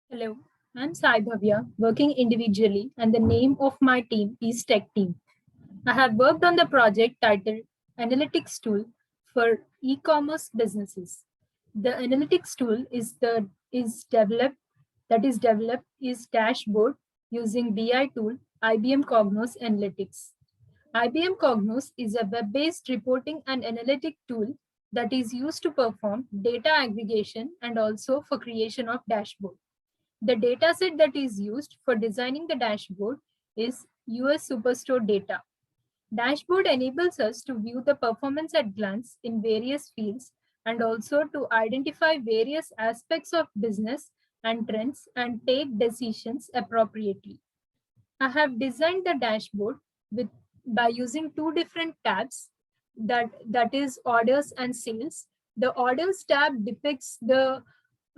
Hello, I'm Sai Bhavya, working individually, and the name of my team is Tech Team. I have worked on the project titled Analytics Tool for e-commerce businesses. The analytics tool is dashboard using BI tool IBM Cognos Analytics. IBM Cognos is a web-based reporting and analytic tool that is used to perform data aggregation and also for creation of dashboard. The dataset that is used for designing the dashboard is US Superstore data. Dashboard enables us to view the performance at glance in various fields and also to identify various aspects of business and trends and take decisions appropriately. I have designed the dashboard with by using two different tabs that is orders and sales. The orders tab depicts the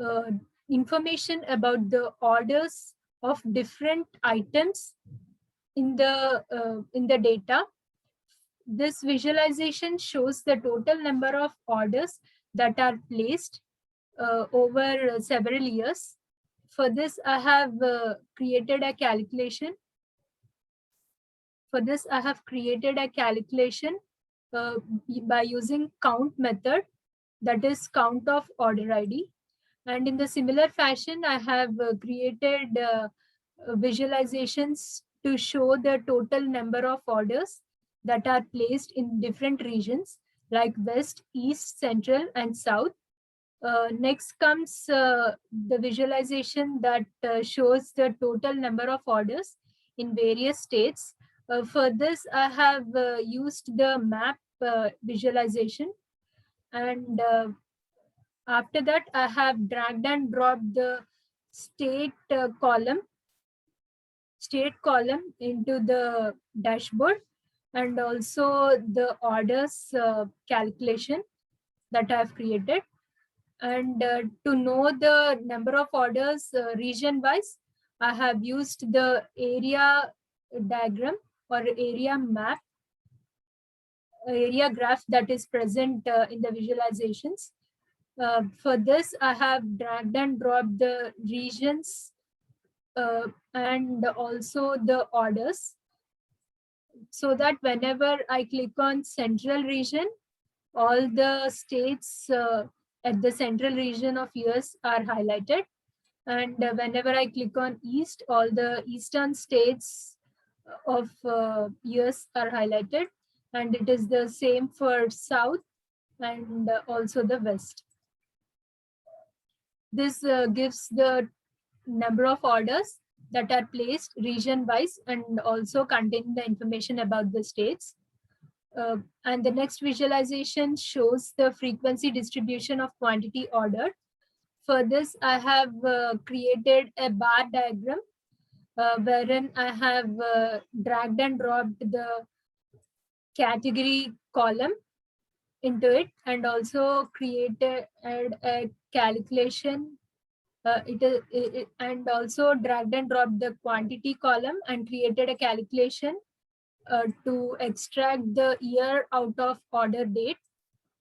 uh, information about the orders of different items in the data. This visualization shows the total number of orders that are placed over several years. For this, I have created a calculation. For this, I have created a calculation uh, by using count method, that is count of order ID. And in the similar fashion, I have created visualizations to show the total number of orders that are placed in different regions like West, East, Central, and South. Next comes the visualization that shows the total number of orders in various states. For this, I have used the map visualization, and after that, I have dragged and dropped the state column into the dashboard, and also the orders calculation that I have created. And to know the number of orders region wise, I have used the area diagram or area graph that is present in the visualizations. For this, I have dragged and dropped the regions and also the orders, so that whenever I click on central region, all the states at the central region of US are highlighted. And whenever I click on East, all the eastern states of US are highlighted. And it is the same for South and also the West. This gives the number of orders that are placed region wise and also containing the information about the states. And the next visualization shows the frequency distribution of quantity ordered. For this, I have created a bar diagram wherein I have dragged and dropped the category column into it, and also created a calculation. And also dragged and dropped the quantity column and created a calculation to extract the year out of order date.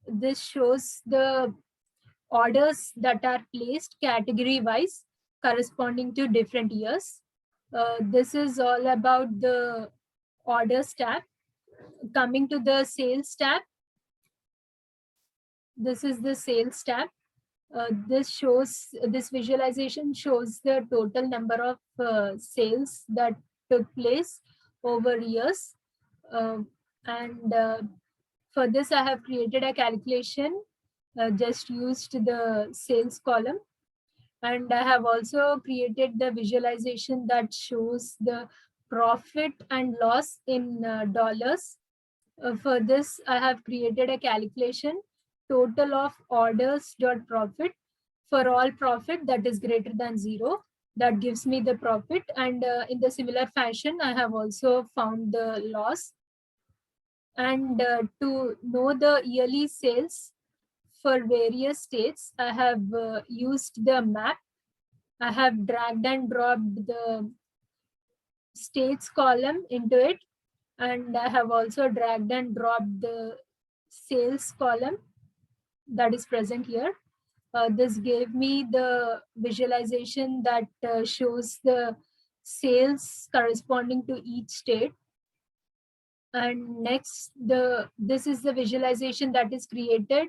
This shows the orders that are placed category wise corresponding to different years. This is all about the orders tab. Coming to the sales tab, this is the sales tab. This visualization shows the total number of sales that took place over years. Uh, and For this, I have created a calculation, just used the sales column. And I have also created the visualization that shows the profit and loss in dollars. For this, I have created a calculation, total of orders dot profit for all profit that is greater than zero. That gives me the profit. And in the similar fashion, I have also found the loss. And to know the yearly sales for various states, I have used the map. I have dragged and dropped the states column into it, and I have also dragged and dropped the sales column that is present here. This gave me the visualization that shows the sales corresponding to each state. And next, this is the visualization that is created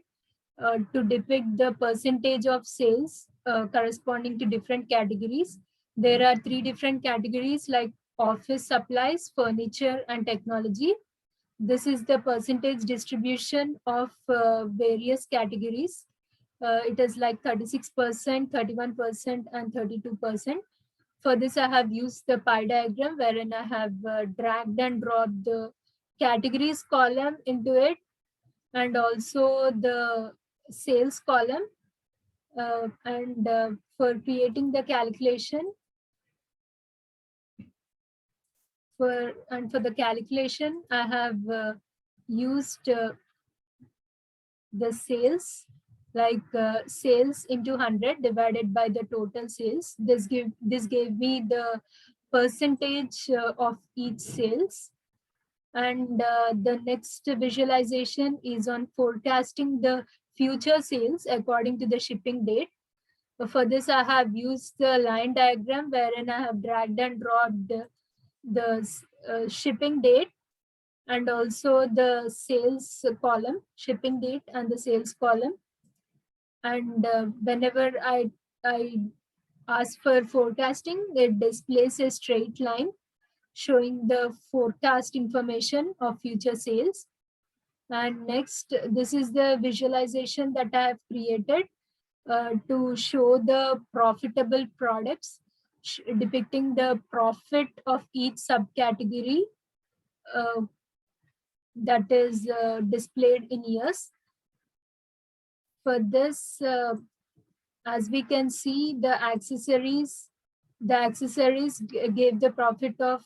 to depict the percentage of sales corresponding to different categories. There are 3 different categories like office supplies, furniture, and technology. This is the percentage distribution of various categories. It is like 36%, 31%, and 32%. For this, I have used the pie diagram wherein I have dragged and dropped the categories column into it, and also the sales column. And for creating the calculation, for the calculation, I have used the sales, like sales into 100 divided by the total sales. This gave me the percentage of each sales. And the next visualization is on forecasting the future sales according to the shipping date. For this, I have used the line diagram wherein I have dragged and dropped the shipping date and also the sales column, shipping date and the sales column. And whenever I ask for forecasting, it displays a straight line showing the forecast information of future sales. And next, this is the visualization that I have created to show the profitable products, depicting the profit of each subcategory that is displayed in years. For this, as we can see, the accessories gave the profit of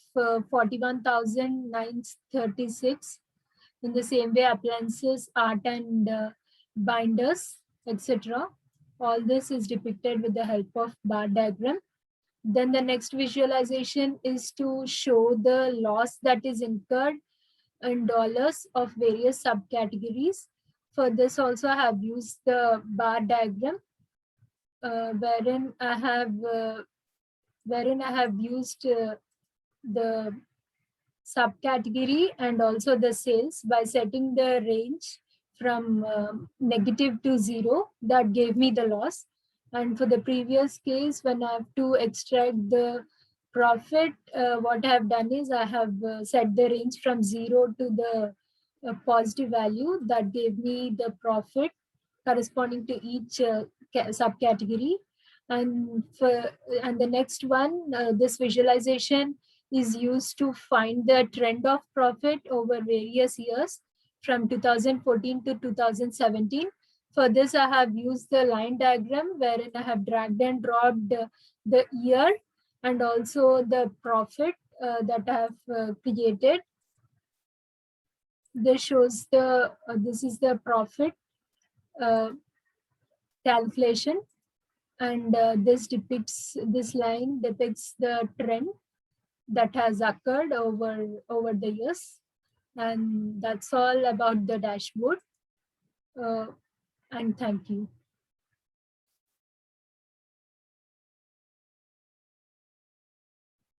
41,936. In the same way, appliances, art and binders, etc. All this is depicted with the help of bar diagram. Then the next visualization is to show the loss that is incurred in dollars of various subcategories. For this also I have used the bar diagram wherein I have used the subcategory and also the sales by setting the range from negative to 0. That gave me the loss. And for the previous case, when I have to extract the profit, what I have done is I have set the range from 0 to the positive value. That gave me the profit corresponding to each subcategory. And the next one, this visualization is used to find the trend of profit over various years from 2014 to 2017. For this, I have used the line diagram wherein I have dragged and dropped the year and also the profit that I have created. This shows this is the profit calculation, and this line depicts the trend that has occurred over the years. And that's all about the dashboard. And thank you.